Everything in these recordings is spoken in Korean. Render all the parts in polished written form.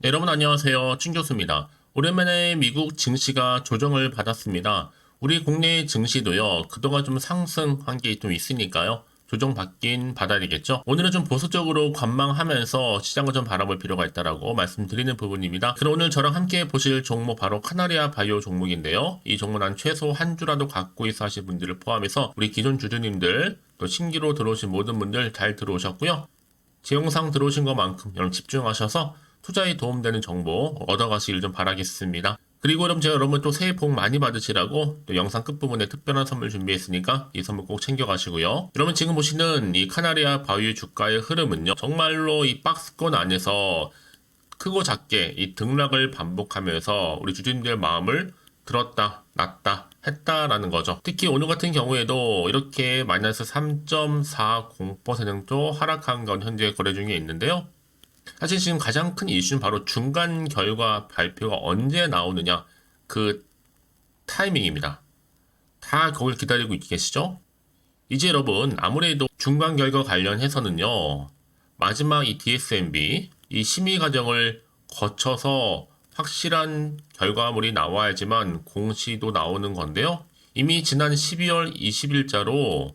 네, 여러분 안녕하세요. 춘 교수입니다. 오랜만에 미국 증시가 조정을 받았습니다. 우리 국내 증시도요, 그동안 좀 상승한 게 좀 있으니까요. 조정받긴 받아야 되겠죠. 오늘은 좀 보수적으로 관망하면서 시장을 좀 바라볼 필요가 있다라고 말씀드리는 부분입니다. 그럼 오늘 저랑 함께 보실 종목 바로 카나리아 바이오 종목인데요. 이 종목은 한 최소 한 주라도 갖고 있어 하실 분들을 포함해서 우리 기존 주주님들 또 신규로 들어오신 모든 분들 잘 들어오셨고요. 제 영상 들어오신 것만큼 여러분 집중하셔서 투자에 도움되는 정보 얻어가시길 좀 바라겠습니다. 그리고 여러분 제가 여러분 또 새해 복 많이 받으시라고 또 영상 끝부분에 특별한 선물 준비했으니까 이 선물 꼭 챙겨가시고요. 여러분 지금 보시는 이 카나리아 바이오 주가의 흐름은요. 정말로 이 박스권 안에서 크고 작게 이 등락을 반복하면서 우리 주주님들 마음을 들었다, 놨다, 했다라는 거죠. 특히 오늘 같은 경우에도 이렇게 마이너스 3.40% 정도 하락한 건 현재 거래 중에 있는데요. 사실 지금 가장 큰 이슈는 바로 중간 결과 발표가 언제 나오느냐 그 타이밍입니다. 다 그걸 기다리고 계시죠? 이제 여러분 아무래도 중간 결과 관련해서는요. 마지막 이 DSMB 이 심의 과정을 거쳐서 확실한 결과물이 나와야지만 공시도 나오는 건데요. 이미 지난 12월 20일자로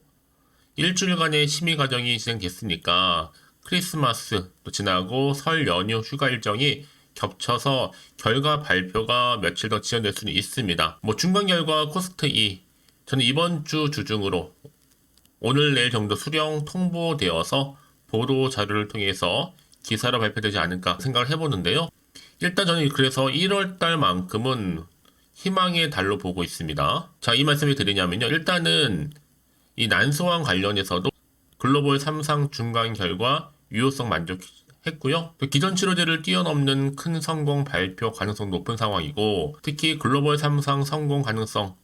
일주일간의 심의 과정이 진행됐으니까 크리스마스도 지나고 설 연휴 휴가 일정이 겹쳐서 결과 발표가 며칠 더 지연될 수는 있습니다. 뭐 중간 결과 코스트 2 저는 이번 주 주중으로 오늘 내일 정도 수령 통보되어서 보도 자료를 통해서 기사로 발표되지 않을까 생각을 해보는데요. 일단 저는 그래서 1월 달만큼은 희망의 달로 보고 있습니다. 자, 이 말씀을 드리냐면요. 일단은 이 난소암 관련해서도 글로벌 3상 중간 결과 유효성 만족했고요. 기존 치료제를 뛰어넘는 큰 성공 발표 가능성 높은 상황이고, 특히 글로벌 3상 성공 가능성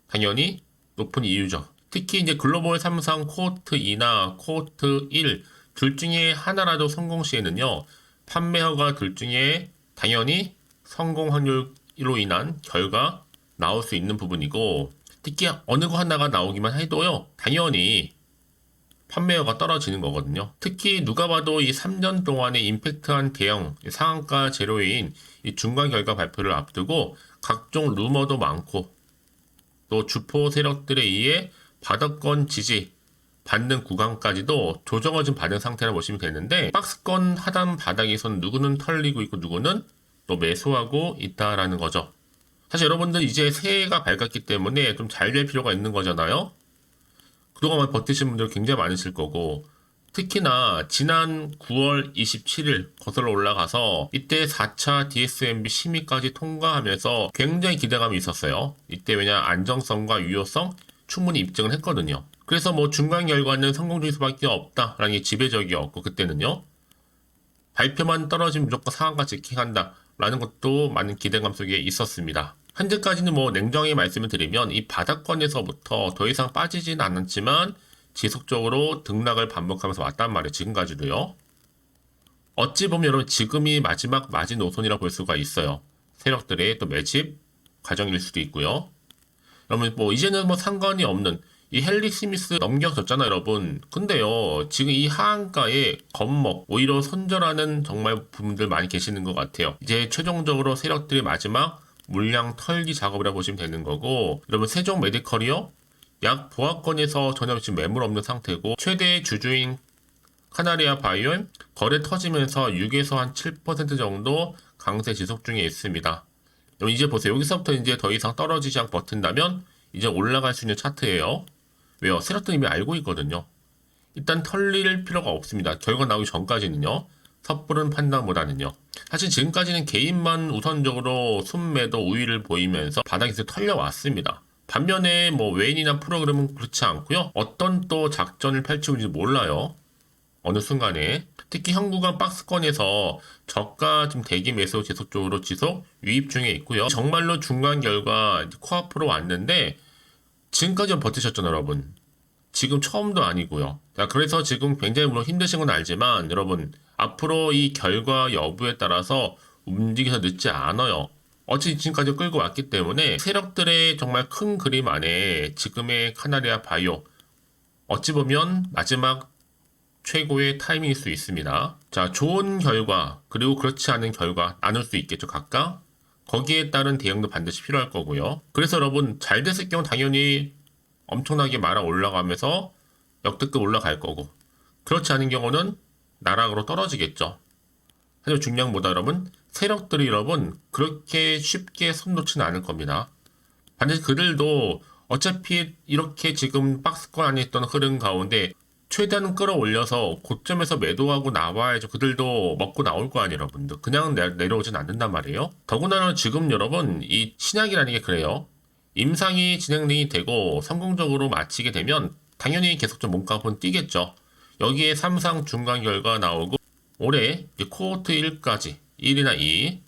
당연히 높은 이유죠. 특히 이제 글로벌 3상 코호트 2나 코호트 1 둘 중에 하나라도 성공 시에는요, 판매 허가 둘 중에 당연히 성공 확률로 인한 결과 나올 수 있는 부분이고, 특히 어느 거 하나가 나오기만 해도요, 당연히 판매허가 떨어지는 거거든요. 특히 누가 봐도 이 3년 동안에 임팩트한 대형 상한가 재료인 이 중간 결과 발표를 앞두고 각종 루머도 많고 또 주포 세력들에 의해 바닥권 지지 받는 구간까지도 조정을 좀 받은 상태라 보시면 되는데 박스권 하단 바닥에선 누구는 털리고 있고 누구는 또 매수하고 있다라는 거죠. 사실 여러분들 이제 새해가 밝았기 때문에 좀 잘 될 필요가 있는 거잖아요. 그동안 버티신 분들 굉장히 많으실 거고 특히나 지난 9월 27일 거슬러 올라가서 이때 4차 DSMB 심의까지 통과하면서 굉장히 기대감이 있었어요. 이때 왜냐 안정성과 유효성 충분히 입증을 했거든요. 그래서 뭐 중간 결과는 성공적일 수밖에 없다라는 게 지배적이었고 그때는요. 발표만 떨어지면 무조건 상한가 지킹한다 라는 것도 많은 기대감 속에 있었습니다. 현재까지는 뭐 냉정히 말씀을 드리면 이 바닥권에서부터 더 이상 빠지진 않았지만 지속적으로 등락을 반복하면서 왔단 말이에요. 지금까지도요. 어찌 보면 여러분 지금이 마지막 마지노선이라 볼 수가 있어요. 세력들의 또 매집 과정일 수도 있고요. 여러분 뭐 이제는 뭐 상관이 없는 이 헨리 스미스 넘겨졌잖아요, 여러분. 근데요, 지금 이 하한가에 겁먹, 오히려 손절하는 정말 분들 많이 계시는 것 같아요. 이제 최종적으로 세력들이 마지막 물량 털기 작업이라고 보시면 되는 거고, 여러분 세종 메디컬이요? 약 보합권에서 전혀 지금 매물 없는 상태고, 최대 주주인 카나리아 바이오 거래 터지면서 6에서 한 7% 정도 강세 지속 중에 있습니다. 여러분 이제 보세요. 여기서부터 이제 더 이상 떨어지지 않고 버틴다면 이제 올라갈 수 있는 차트예요. 왜요? 세력들은 이미 알고 있거든요. 일단 털릴 필요가 없습니다. 결과 나오기 전까지는요. 섣부른 판단보다는요. 사실 지금까지는 개인만 우선적으로 순매도 우위를 보이면서 바닥에서 털려왔습니다. 반면에 뭐 외인이나 프로그램은 그렇지 않고요. 어떤 또 작전을 펼치고 있는지 몰라요. 어느 순간에 특히 현구간 박스권에서 저가 좀 대기 매수 지속적으로 유입 중에 있고요. 정말로 중간 결과 코앞으로 왔는데 지금까지는 버티셨죠, 여러분. 지금 처음도 아니고요. 자, 그래서 지금 굉장히 물론 힘드신 건 알지만 여러분 앞으로 이 결과 여부에 따라서 움직여서 늦지 않아요. 어찌 지금까지 끌고 왔기 때문에 세력들의 정말 큰 그림 안에 지금의 카나리아 바이오 어찌 보면 마지막 최고의 타이밍일 수 있습니다. 자, 좋은 결과 그리고 그렇지 않은 결과 나눌 수 있겠죠, 각각. 거기에 따른 대응도 반드시 필요할 거고요. 그래서 여러분 잘 됐을 경우 당연히 엄청나게 말아 올라가면서 역대급 올라갈 거고, 그렇지 않은 경우는 나락으로 떨어지겠죠. 하지만 중요한 것보다 여러분, 세력들이 여러분 그렇게 쉽게 손 놓지는 않을 겁니다. 반드시 그들도 어차피 이렇게 지금 박스권 안에 있던 흐름 가운데 최대한 끌어올려서 고점에서 매도하고 나와야죠. 그들도 먹고 나올 거 아니에요, 여러분들. 그냥 내려오진 않는단 말이에요. 더군다나 지금 여러분 이 신약이라는 게 그래요. 임상이 진행이 되고 성공적으로 마치게 되면 당연히 계속 좀 몸값은 뛰겠죠. 여기에 3상 중간 결과 나오고 올해 코호트 1까지 1이나 2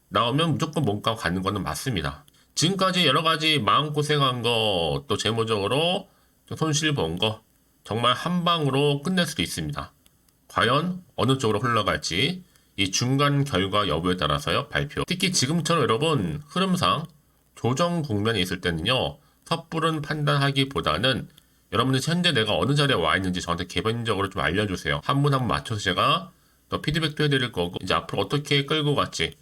나오면 무조건 몸값 가는 거는 맞습니다. 지금까지 여러 가지 마음고생한 거, 또 재무적으로 손실 본 거, 정말 한 방으로 끝낼 수도 있습니다. 과연 어느 쪽으로 흘러갈지 이 중간 결과 여부에 따라서요, 발표. 특히 지금처럼 여러분 흐름상 조정 국면에 있을 때는요, 섣부른 판단하기보다는 여러분들 현재 내가 어느 자리에 와 있는지 저한테 개별적으로 좀 알려주세요. 한 분 한 분 맞춰서 제가 또 피드백도 해드릴 거고, 이제 앞으로 어떻게 끌고 갈지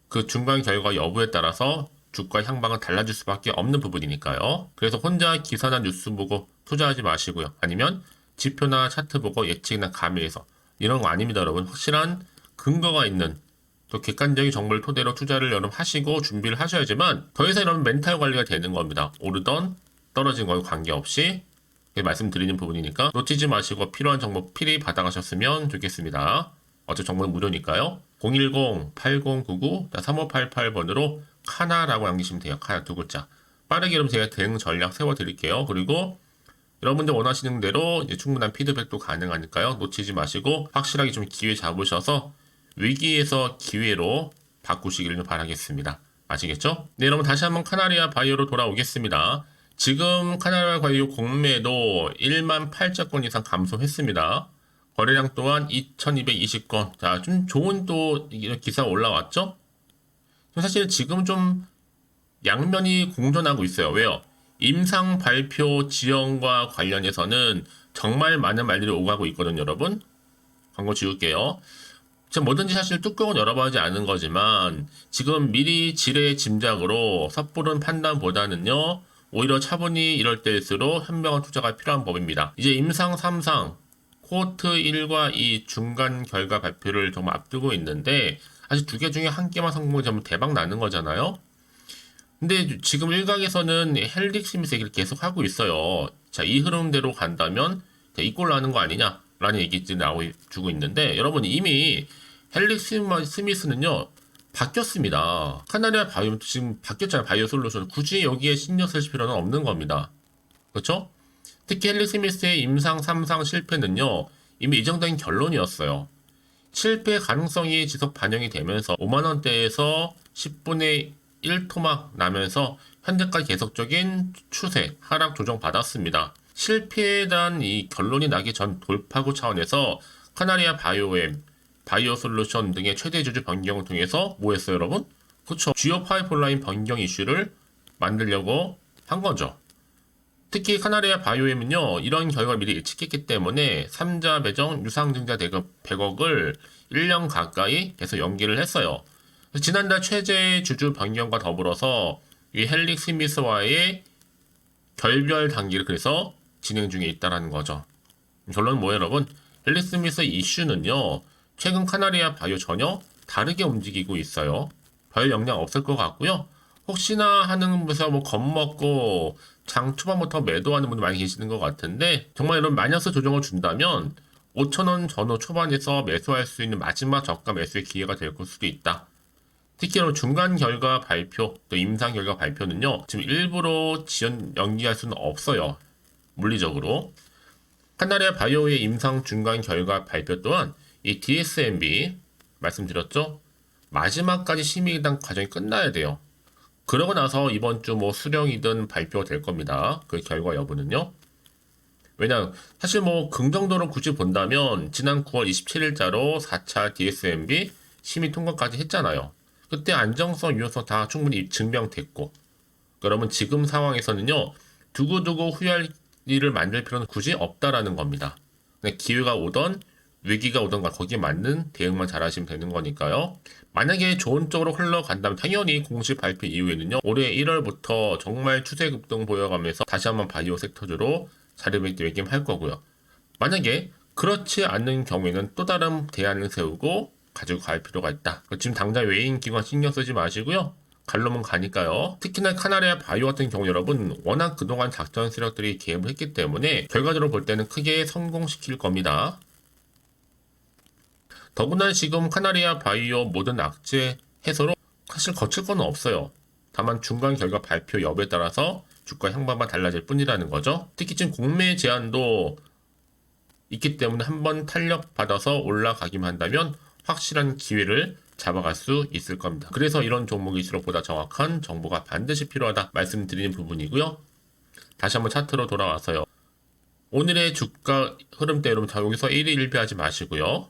그 중간 결과 여부에 따라서 주가 향방은 달라질 수밖에 없는 부분이니까요. 그래서 혼자 기사나 뉴스 보고 투자하지 마시고요. 아니면 지표나 차트 보고 예측이나 감의해서 이런 거 아닙니다, 여러분. 확실한 근거가 있는 또 객관적인 정보를 토대로 투자를 여러분 하시고 준비를 하셔야지만 더 이상 여러분 멘탈 관리가 되는 겁니다. 오르던 떨어진 거에 관계없이 말씀드리는 부분이니까 놓치지 마시고 필요한 정보 필히 받아가셨으면 좋겠습니다. 어차피 정보는 무료니까요. 010-8099-3588번으로 카나라고 남기시면 돼요. 카나 두 글자. 빠르게 여러분 제가 대응 전략 세워드릴게요. 그리고 여러분들 원하시는 대로 이제 충분한 피드백도 가능하니까요. 놓치지 마시고 확실하게 좀 기회 잡으셔서 위기에서 기회로 바꾸시기를 좀 바라겠습니다. 아시겠죠? 네, 여러분 다시 한번 카나리아 바이오로 돌아오겠습니다. 지금 카나리아 바이오 공매도 1만 8천 이상 감소했습니다. 거래량 또한 2220건. 자, 좀 좋은 또 기사 올라왔죠? 사실 지금 좀 양면이 공존하고 있어요. 왜요? 임상 발표 지연과 관련해서는 정말 많은 말들이 오가고 있거든요, 여러분. 광고 지울게요. 지금 뭐든지 사실 뚜껑은 열어봐야지 아는 거지만 지금 미리 지레 짐작으로 섣부른 판단보다는요, 오히려 차분히 이럴 때일수록 현명한 투자가 필요한 법입니다. 이제 임상 3상 코호트 1과 2 중간 결과 발표를 정말 앞두고 있는데 아직 두 개 중에 한 개만 성공되면 대박 나는 거잖아요. 근데 지금 일각에서는 헬릭 스미스 얘기를 계속 하고 있어요. 자, 이 흐름대로 간다면 이꼴 나는 거 아니냐라는 얘기들이 나오고 있는데 여러분 이미 헬릭 스미스는요 바뀌었습니다. 카나리아 바이오 지금 바뀌었잖아요. 바이오 솔루션 굳이 여기에 신경 쓸 필요는 없는 겁니다. 그렇죠? 특히 헬릭 스미스의 임상 3상 실패는요 이미 예정된 결론이었어요. 실패 가능성이 지속 반영이 되면서 5만원대에서 10분의 1 토막 나면서 현재까지 계속적인 추세 하락 조정 받았습니다. 실패에 대한 이 결론이 나기 전 돌파구 차원에서 카나리아 바이오엠, 바이오 솔루션 등의 최대 주주 변경을 통해서 뭐 했어요, 여러분? 그쵸. 주요 파이프라인 변경 이슈를 만들려고 한 거죠. 특히 카나리아 바이오엠은요, 이런 결과를 미리 예측했기 때문에 3자 배정 유상증자 대급 100억을 1년 가까이 계속 연기를 했어요. 지난달 최대 주주 변경과 더불어서 이 헬릭 스미스와의 결별 단계를 그래서 진행 중에 있다는 거죠. 결론은 뭐예요, 여러분? 헬릭 스미스 이슈는요, 최근 카나리아 바이오 전혀 다르게 움직이고 있어요. 별 영향 없을 것 같고요. 혹시나 하는 데서 뭐 겁먹고 장 초반부터 매도하는 분들 많이 계시는 것 같은데 정말 이런 마이너스 조정을 준다면 5,000원 전후 초반에서 매수할 수 있는 마지막 저가 매수의 기회가 될 수도 있다. 특히 중간 결과 발표, 또 임상 결과 발표는요, 지금 일부러 연기할 수는 없어요. 물리적으로. 카나리아 바이오의 임상 중간 결과 발표 또한 이 DSMB 말씀드렸죠? 마지막까지 심의당 과정이 끝나야 돼요. 그러고 나서 이번 주 뭐 수령이든 발표가 될 겁니다. 그 결과 여부는요. 왜냐 사실 뭐 긍정도로 굳이 본다면 지난 9월 27일자로 4차 DSMB 심의 통과까지 했잖아요. 그때 안정성, 유효성 다 충분히 증명됐고, 그러면 지금 상황에서는요 두고두고 후회할 일을 만들 필요는 굳이 없다라는 겁니다. 근데 기회가 오던 위기가 오던가 거기에 맞는 대응만 잘하시면 되는 거니까요. 만약에 좋은 쪽으로 흘러간다면 당연히 공식 발표 이후에는요. 올해 1월부터 정말 추세 급등 보여가면서 다시 한번 바이오 섹터주로 자리매김할 거고요. 만약에 그렇지 않는 경우에는 또 다른 대안을 세우고 가지고 갈 필요가 있다. 지금 당장 외인 기관 신경 쓰지 마시고요. 갈로면 가니까요. 특히나 카나리아 바이오 같은 경우 여러분 워낙 그동안 작전 세력들이 개입을 했기 때문에 결과적으로 볼 때는 크게 성공시킬 겁니다. 더구나 지금 카나리아 바이오 모든 악재 해소로 사실 거칠 건 없어요. 다만 중간 결과 발표 여부에 따라서 주가 향방만 달라질 뿐이라는 거죠. 특히 지금 공매 제한도 있기 때문에 한번 탄력받아서 올라가기만 한다면 확실한 기회를 잡아갈 수 있을 겁니다. 그래서 이런 종목일수록 보다 정확한 정보가 반드시 필요하다 말씀드리는 부분이고요. 다시 한번 차트로 돌아와서요. 오늘의 주가 흐름대 여러분 다 여기서 1위 1비하지 마시고요.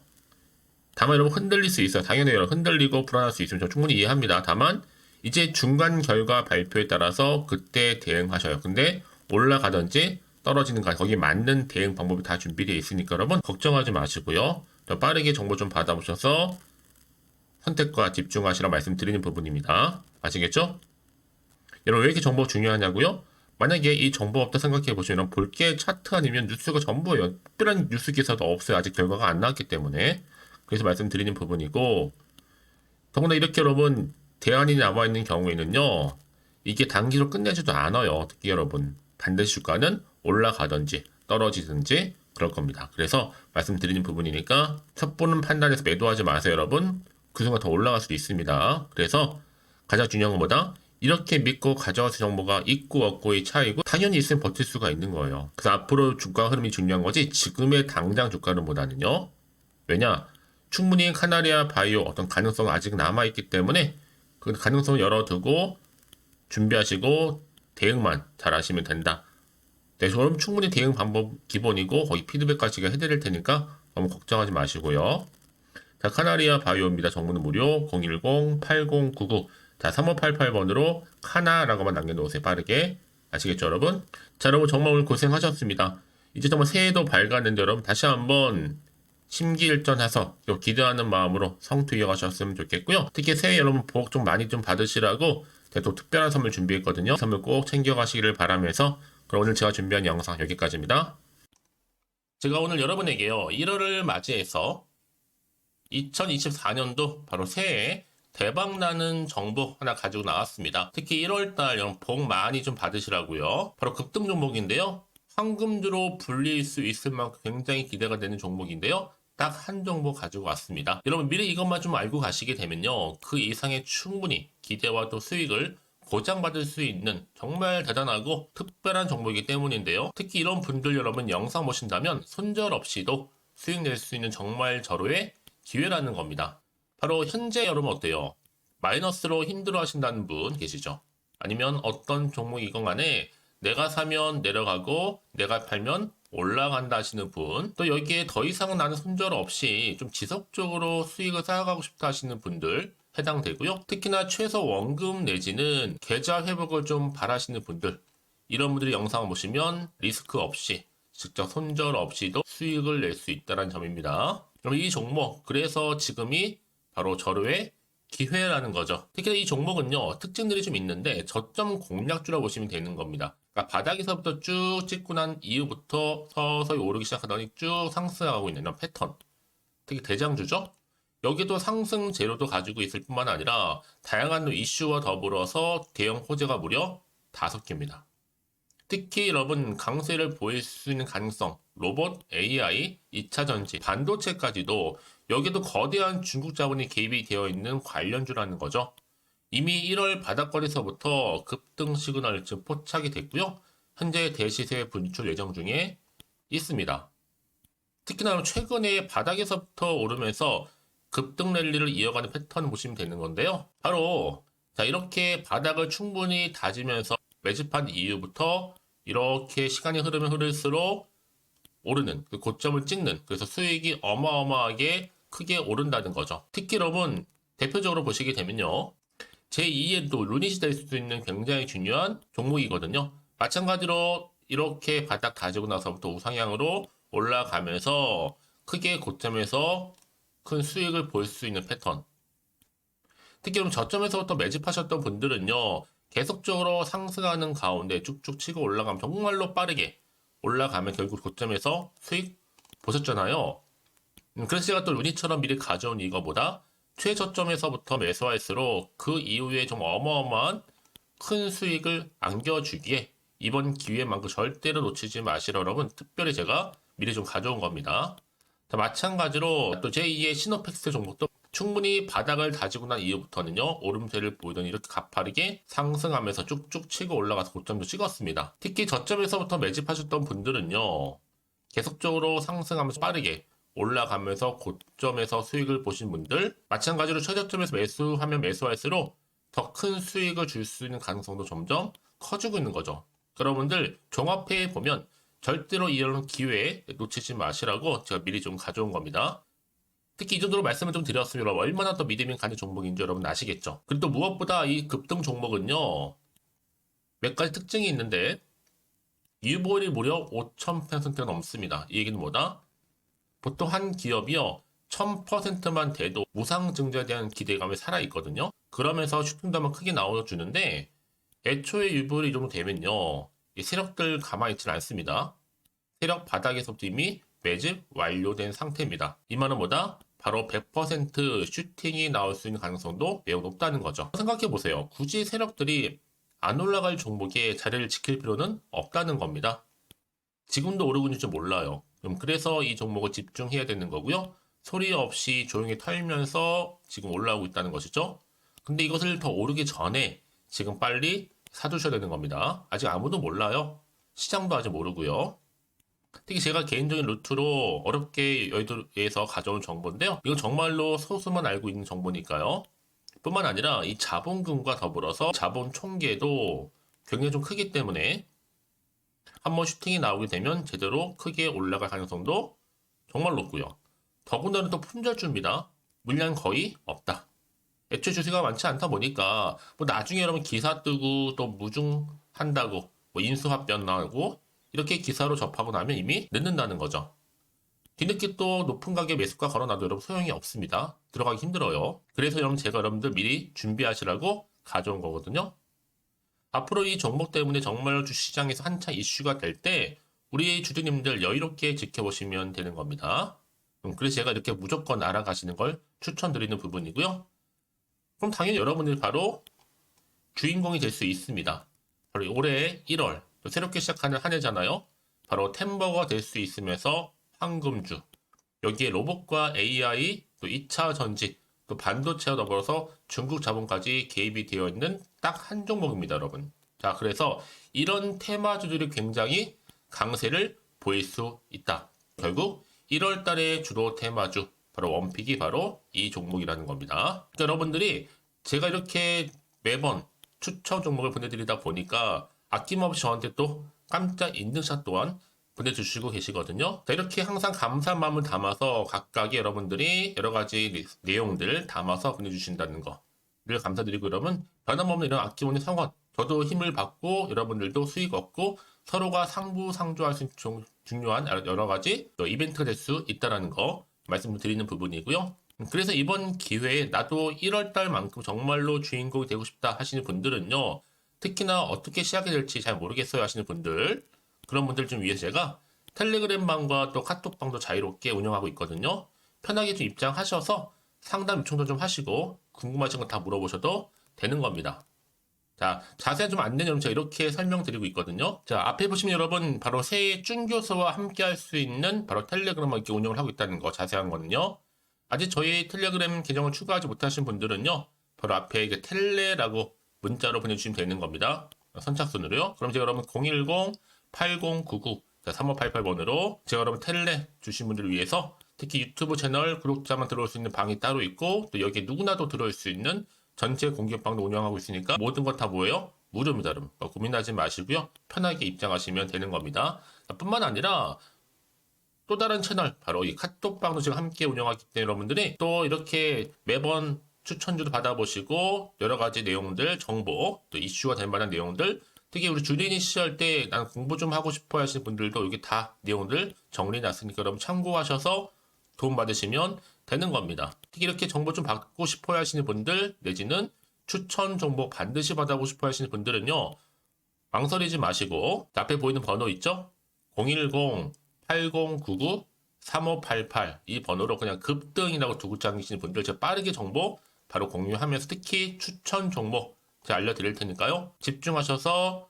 다만 여러분 흔들릴 수 있어요. 당연히 여러분 흔들리고 불안할 수 있으면 저 충분히 이해합니다. 다만 이제 중간 결과 발표에 따라서 그때 대응하셔요. 근데 올라가든지 떨어지는 가 거기에 맞는 대응 방법이 다 준비되어 있으니까 여러분 걱정하지 마시고요. 더 빠르게 정보 좀 받아보셔서 선택과 집중하시라 말씀드리는 부분입니다. 아시겠죠? 여러분 왜 이렇게 정보 중요하냐고요? 만약에 이 정보 없다 생각해 보시면 볼게 차트 아니면 뉴스가 전부예요. 특별한 뉴스 기사도 없어요. 아직 결과가 안 나왔기 때문에. 그래서 말씀드리는 부분이고 더구나 이렇게 여러분 대안이 남아있는 경우에는요. 이게 단기로 끝내지도 않아요. 특히 여러분 반드시 주가는 올라가든지 떨어지든지 그럴 겁니다. 그래서 말씀드리는 부분이니까 첫 보는 판단에서 매도하지 마세요. 여러분 그 순간 더 올라갈 수도 있습니다. 그래서 가장 중요한 것보다 이렇게 믿고 가져와서 정보가 있고 없고의 차이고 당연히 있으면 버틸 수가 있는 거예요. 그래서 앞으로 주가 흐름이 중요한 거지 지금의 당장 주가는 보다는요. 왜냐? 충분히 카나리아 바이오 어떤 가능성은 아직 남아있기 때문에 그 가능성을 열어두고 준비하시고 대응만 잘 하시면 된다. 네, 그럼 충분히 대응 방법 기본이고 거기 피드백까지 해드릴 테니까 너무 걱정하지 마시고요. 자, 카나리아 바이오입니다. 정보는 무료 010-8099 자, 3588번으로 카나라고만 남겨놓으세요. 빠르게. 아시겠죠, 여러분? 자, 여러분 정말 오늘 고생하셨습니다. 이제 정말 새해도 밝았는데 여러분 다시 한번 심기일전해서 기대하는 마음으로 성투 이어가셨으면 좋겠고요. 특히 새해 여러분 복 좀 많이 좀 받으시라고 제가 또 특별한 선물 준비했거든요. 선물 꼭 챙겨가시기를 바라면서 그럼 오늘 제가 준비한 영상 여기까지입니다. 제가 오늘 여러분에게요. 1월을 맞이해서 2024년도 바로 새해에 대박나는 정보 하나 가지고 나왔습니다. 특히 1월달 여러분 복 많이 좀 받으시라고요. 바로 급등 종목인데요. 황금주로 불릴 수 있을 만큼 굉장히 기대가 되는 종목인데요. 딱 한 종목 가지고 왔습니다. 여러분 미리 이것만 좀 알고 가시게 되면요. 그 이상의 충분히 기대와 또 수익을 보장받을 수 있는 정말 대단하고 특별한 종목이기 때문인데요. 특히 이런 분들 여러분 영상 보신다면 손절 없이도 수익 낼 수 있는 정말 절호의 기회라는 겁니다. 바로 현재 여러분 어때요? 마이너스로 힘들어 하신다는 분 계시죠? 아니면 어떤 종목이건 간에 내가 사면 내려가고 내가 팔면 올라간다 하시는 분, 또 여기에 더 이상 나는 손절 없이 좀 지속적으로 수익을 쌓아가고 싶다 하시는 분들 해당되고요. 특히나 최소 원금 내지는 계좌 회복을 좀 바라시는 분들, 이런 분들이 영상을 보시면 리스크 없이 직접 손절 없이도 수익을 낼 수 있다는 점입니다. 그럼 이 종목, 그래서 지금이 바로 절호의 기회라는 거죠. 특히 이 종목은요, 특징들이 좀 있는데 저점 공략주라고 보시면 되는 겁니다. 그러니까 바닥에서부터 쭉 찍고 난 이후부터 서서히 오르기 시작하더니 쭉 상승하고 있는 이런 패턴. 특히 대장주죠. 여기도 상승 재료도 가지고 있을 뿐만 아니라 다양한 이슈와 더불어서 대형 호재가 무려 5개입니다. 특히 여러분 강세를 보일 수 있는 가능성, 로봇, AI, 2차 전지, 반도체까지도 여기도 거대한 중국 자본이 개입이 되어 있는 관련주라는 거죠. 이미 1월 바닥거리서부터 급등 시그널 즉 포착이 됐고요. 현재 대시세 분출 예정 중에 있습니다. 특히나 최근에 바닥에서부터 오르면서 급등 랠리를 이어가는 패턴을 보시면 되는 건데요. 바로 자 이렇게 바닥을 충분히 다지면서 매집한 이후부터 이렇게 시간이 흐르면 흐를수록 오르는 그 고점을 찍는 그래서 수익이 어마어마하게 크게 오른다는 거죠. 특히 여러분 대표적으로 보시게 되면요. 제2의 또 루닛이 될 수 있는 굉장히 중요한 종목이거든요. 마찬가지로 이렇게 바닥 다지고 나서부터 우상향으로 올라가면서 크게 고점에서 큰 수익을 볼 수 있는 패턴. 특히 그럼 저점에서부터 매집하셨던 분들은요, 계속적으로 상승하는 가운데 쭉쭉 치고 올라가면 정말로 빠르게 올라가면 결국 고점에서 수익 보셨잖아요. 그래서 제가 또 루니처럼 미리 가져온 이거보다 최저점에서부터 매수할수록 그 이후에 좀 어마어마한 큰 수익을 안겨주기에 이번 기회만큼 절대로 놓치지 마시라 여러분, 특별히 제가 미리 좀 가져온 겁니다. 자, 마찬가지로 또 제2의 시노팩스 종목도 충분히 바닥을 다지고 난 이후부터는요, 오름세를 보이더니 이렇게 가파르게 상승하면서 쭉쭉 치고 올라가서 고점도 찍었습니다. 특히 저점에서부터 매집하셨던 분들은요, 계속적으로 상승하면서 빠르게 올라가면서 고점에서 수익을 보신 분들, 마찬가지로 최저점에서 매수하면 매수할수록 더 큰 수익을 줄 수 있는 가능성도 점점 커지고 있는 거죠. 여러분들 종합해 보면 절대로 이런 기회에 놓치지 마시라고 제가 미리 좀 가져온 겁니다. 특히 이 정도로 말씀을 좀 드렸으면 얼마나 더 믿음이 가는 종목인지 여러분 아시겠죠? 그리고 또 무엇보다 이 급등 종목은요, 몇 가지 특징이 있는데 유보율이 무려 5000%가 넘습니다. 이 얘기는 뭐다? 보통 한 기업이요 1000%만 돼도 무상증자에 대한 기대감이 살아있거든요. 그러면서 슈팅도 한번 크게 나와주는데 애초에 유보율이 이 정도 되면요, 이 세력들 가만히 있지 않습니다. 세력 바닥에서부터 이미 매집 완료된 상태입니다. 이 말은 뭐다? 바로 100% 슈팅이 나올 수 있는 가능성도 매우 높다는 거죠. 생각해보세요. 굳이 세력들이 안 올라갈 종목에 자리를 지킬 필요는 없다는 겁니다. 지금도 오르고 있는지 몰라요. 그래서 이 종목을 집중해야 되는 거고요. 소리 없이 조용히 털면서 지금 올라오고 있다는 것이죠. 근데 이것을 더 오르기 전에 지금 빨리 사두셔야 되는 겁니다. 아직 아무도 몰라요. 시장도 아직 모르고요. 특히 제가 개인적인 루트로 어렵게 여의도에서 가져온 정보인데요. 이건 정말로 소수만 알고 있는 정보니까요. 뿐만 아니라 이 자본금과 더불어서 자본 총계도 굉장히 좀 크기 때문에 한번 슈팅이 나오게 되면 제대로 크게 올라갈 가능성도 정말 높고요. 더군다나 또 품절주입니다. 물량 거의 없다. 애초에 주식가 많지 않다 보니까 뭐 나중에 여러분 기사 뜨고 또 무중한다고 뭐 인수합병 나오고 이렇게 기사로 접하고 나면 이미 늦는다는 거죠. 뒤늦게 또 높은 가격에 매수가 걸어놔도 여러분 소용이 없습니다. 들어가기 힘들어요. 그래서 여러분 제가 여러분들 미리 준비하시라고 가져온 거거든요. 앞으로 이 종목 때문에 정말 주시장에서 한차 이슈가 될 때 우리 주주님들 여유롭게 지켜보시면 되는 겁니다. 그래서 제가 이렇게 무조건 알아가시는 걸 추천드리는 부분이고요. 그럼 당연히 여러분들이 바로 주인공이 될 수 있습니다. 바로 올해 1월 새롭게 시작하는 한 해잖아요. 바로 템버가 될 수 있으면서 황금주, 여기에 로봇과 AI, 또 2차 전지, 또 반도체와 더불어서 중국 자본까지 개입이 되어 있는 딱 한 종목입니다, 여러분. 자, 그래서 이런 테마주들이 굉장히 강세를 보일 수 있다. 결국 1월 달에 주로 테마주, 바로 원픽이 바로 이 종목이라는 겁니다. 그러니까 여러분들이 제가 이렇게 매번 추천 종목을 보내드리다 보니까 아낌없이 저한테 또 깜짝 인증샷 또한 보내주시고 계시거든요. 자, 이렇게 항상 감사한 마음을 담아서 각각의 여러분들이 여러 가지 내용들 담아서 보내주신다는 거를 감사드리고, 여러분 변함없는 이런 아낌없는 성원, 저도 힘을 받고 여러분들도 수익 얻고 서로가 상부상조할 수 있는 중요한 여러 가지 이벤트가 될 수 있다는 거 말씀드리는 부분이고요. 그래서 이번 기회에 나도 1월달만큼 정말로 주인공이 되고 싶다 하시는 분들은요, 특히나 어떻게 시작이 될지 잘 모르겠어요 하시는 분들, 그런 분들 좀 위해서 제가 텔레그램방과 또 카톡방도 자유롭게 운영하고 있거든요. 편하게 좀 입장하셔서 상담 요청도 좀 하시고 궁금하신 거 다 물어보셔도 되는 겁니다. 자, 자세한 좀 안내는 제가 이렇게 설명드리고 있거든요. 자, 앞에 보시면 여러분 바로 새해 쭌교수와 함께 할 수 있는 바로 텔레그램을 이렇게 운영을 하고 있다는 거, 자세한 거는요. 아직 저희 텔레그램 계정을 추가하지 못하신 분들은요, 바로 앞에 이게 텔레라고 문자로 보내주시면 되는 겁니다. 선착순으로요. 그럼 제가 여러분 010-8099-3588번으로 제가 여러분 텔레 주신 분들을 위해서 특히 유튜브 채널 구독자만 들어올 수 있는 방이 따로 있고, 또 여기에 누구나도 들어올 수 있는 전체 공개방도 운영하고 있으니까 모든 것 다 뭐예요? 무료입니다, 여러분. 고민하지 마시고요. 편하게 입장하시면 되는 겁니다. 뿐만 아니라 또 다른 채널, 바로 이 카톡방도 지금 함께 운영하기 때문에 여러분들이 또 이렇게 매번 추천주도 받아보시고 여러 가지 내용들, 정보, 또 이슈가 될 만한 내용들 특히 우리 주린이 시절 때 난 공부 좀 하고 싶어 하시는 분들도 여기 다 내용들 정리해 놨으니까 여러분 참고하셔서 도움 받으시면 되는 겁니다. 특히 이렇게 정보 좀 받고 싶어 하시는 분들 내지는 추천 정보 반드시 받아보고 싶어 하시는 분들은요. 망설이지 마시고 앞에 보이는 번호 있죠? 010-8099-3588 이 번호로 그냥 급등이라고 두고 다니시는 분들 제가 빠르게 정보 바로 공유하면서 특히 추천 정보 제가 알려드릴 테니까요. 집중하셔서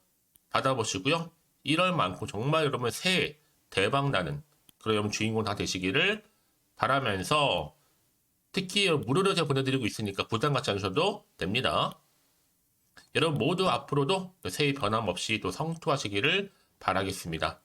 받아보시고요. 1월만큼 정말 여러분 새해 대박 나는 그런 여러분 주인공 다 되시기를 바라면서 특히 무료로 제가 보내드리고 있으니까 부담 갖지 않으셔도 됩니다. 여러분 모두 앞으로도 새해 변함없이 또 성투하시기를 바라겠습니다.